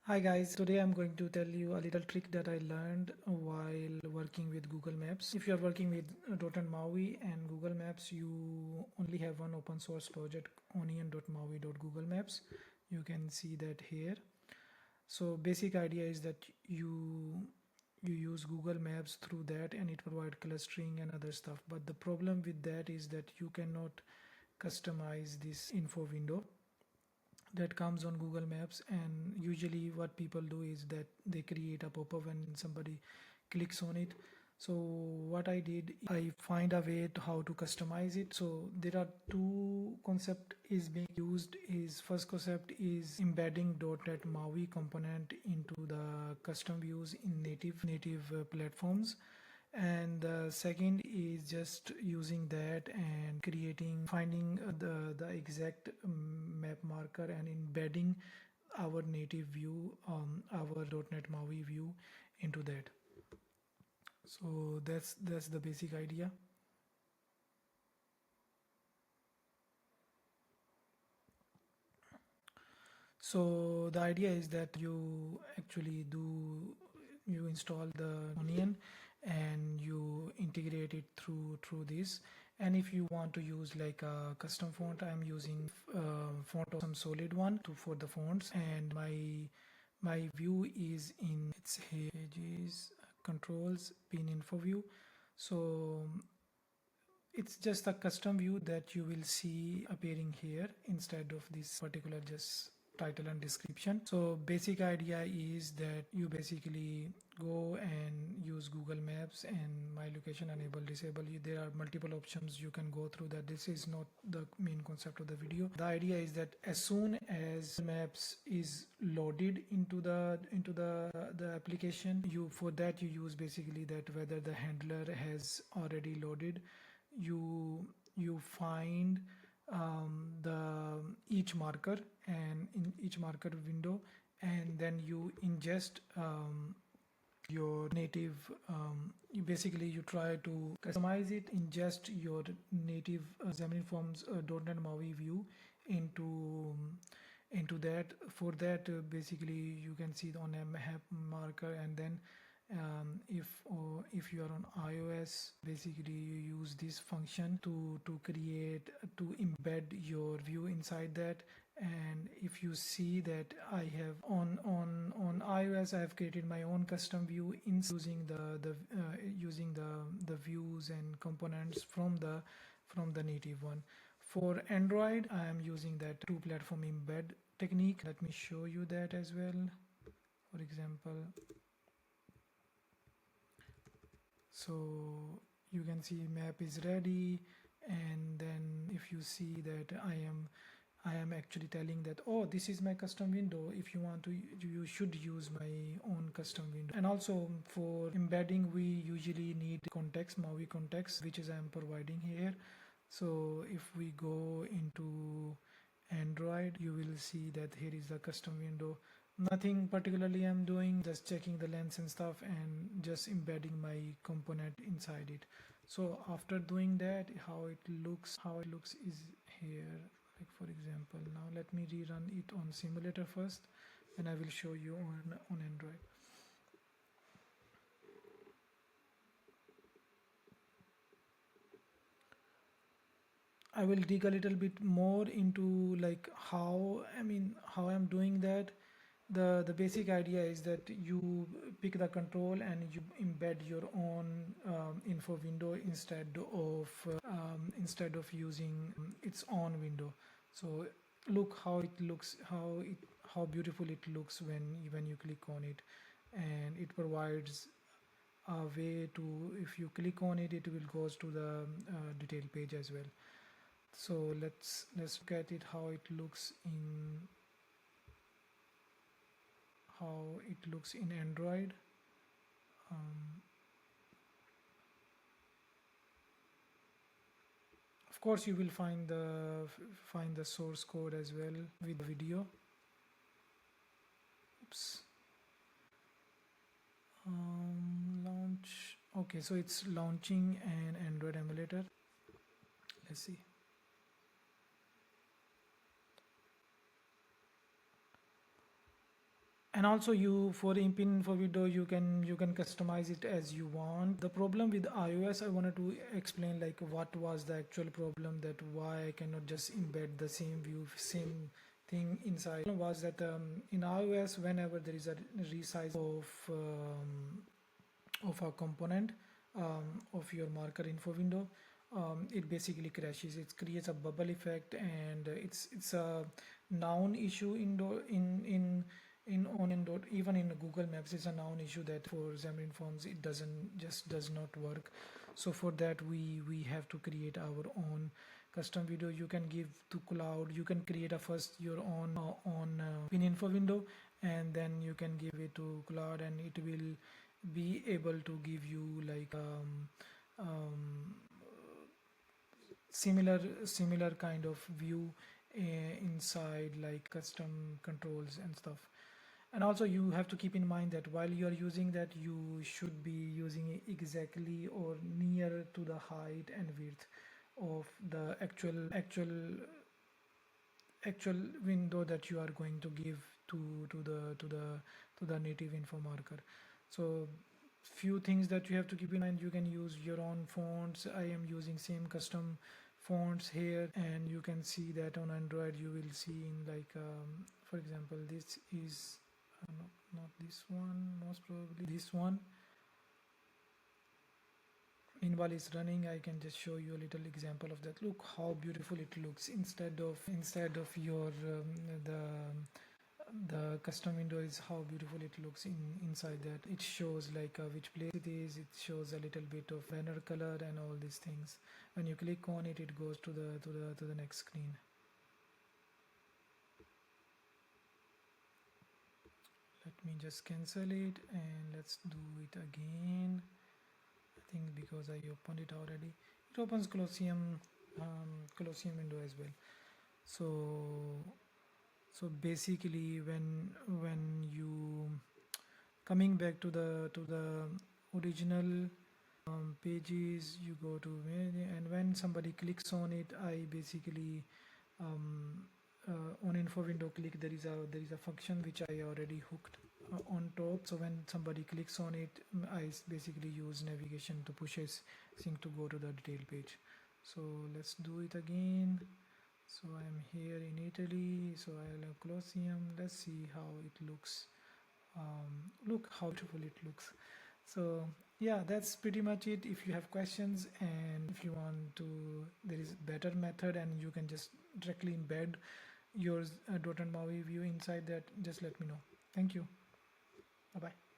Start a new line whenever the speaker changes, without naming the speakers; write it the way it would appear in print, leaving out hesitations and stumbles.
Hi guys, today I'm going to tell you a little trick that I learned while working with Google Maps. If you are working with .NET MAUI and Google Maps, you only have one open source project, Onion.Maui.GoogleMaps. You can see that here. So basic idea is that you use Google Maps through that and it provides clustering and other stuff. But the problem with that is that you cannot customize this info window that comes on Google Maps. And usually what people do is that they create a pop-up when somebody clicks on it. So what I did, I find a way to how to customize it. So there are two concept is being used. Is first concept is embedding .NET MAUI component into the custom views in native platforms, and the second is just using that and finding the exact map marker and embedding our native view, our .NET MAUI view into that. So that's the basic idea. So the idea is that you actually you install the Onion and you integrate it through this. And if you want to use like a custom font, I'm using FontAwesome Solid one for the fonts, and my view is in its pages, controls, pin info view. So it's just a custom view that you will see appearing here instead of this particular just title and description. So basic idea is that you basically go and use Google Maps and my location enable disable. There are multiple options you can go through that. This is not the main concept of the video. The idea is that as soon as Maps is loaded into the application, you use basically that whether the handler has already loaded. You find the each marker, and in each marker window, and then you ingest your native, you try to customize it, ingest your native Xamarin Forms .NET MAUI view into that. For that, basically you can see on a map marker, and then if you are on iOS, basically you use this function to embed your view inside that. And if you see that I have on iOS, I have created my own custom view in using the views and components from the native one. For Android, I am using that two platform embed technique. Let me show you that as well. For example, so you can see map is ready, and then if you see that I am actually telling that, oh, this is my custom window. If you want to, you should use my own custom window. And also for embedding, we usually need context, MAUI context, which is I am providing here. So if we go into Android, you will see that here is the custom window. Nothing particularly I'm doing, just checking the lengths and stuff and just embedding my component inside it. So after doing that, how it looks is here. Like for example, now let me rerun it on simulator first, and I will show you on Android. I will dig a little bit more into like how I'm doing that. The basic idea is that you pick the control and you embed your own info window instead of using its own window. So look how it looks, how beautiful it looks when you click on it, and it provides a way to, if you click on it, it will goes to the detail page as well. So let's look at it, how it looks in Android. Of course you will find the source code as well with the video. Oops. Launch. Okay, so it's launching an Android emulator. Let's see. And also, you for impin for video, you can customize it as you want. The problem with iOS, I wanted to explain like what was the actual problem, that why I cannot just embed the same view, same thing inside. Was that in iOS, whenever there is a resize of a component of your marker info window, it basically crashes. It creates a bubble effect, and it's a noun issue in Onion. Even in Google Maps, it's a noun issue that for Xamarin Forms it does not work. So for that, we have to create our own custom video. You can give to cloud. You can create a first your own pin info window, and then you can give it to cloud, and it will be able to give you like similar kind of view inside, like custom controls and stuff. And also, you have to keep in mind that while you are using that, you should be using it exactly or near to the height and width of the actual window that you are going to give to the native info marker. So few things that you have to keep in mind: you can use your own fonts. I am using same custom fonts here, and you can see that on Android you will see in like for example, this is not this one, most probably this one. Meanwhile it's running, I can just show you a little example of that. Look how beautiful it looks. Instead of your the custom window, is how beautiful it looks inside that. It shows like which place it is. It shows a little bit of banner color and all these things. When you click on it, it goes to the next screen. Let me just cancel it and let's do it again. I think because I opened it already, it opens Colosseum window as well. So basically, when you coming back to the original pages, you go to and when somebody clicks on it, I basically on info window click, there is a function which I already hooked on top. So when somebody clicks on it, I basically use navigation to push a sync to go to the detail page. So let's do it again. So I'm here in Italy, so I'll have Colosseum. Let's see how it looks. Look how beautiful it looks. So yeah, that's pretty much it. If you have questions, and if you want to, there is better method and you can just directly embed your .NET MAUI view inside that, just let me know. Thank you. Bye bye.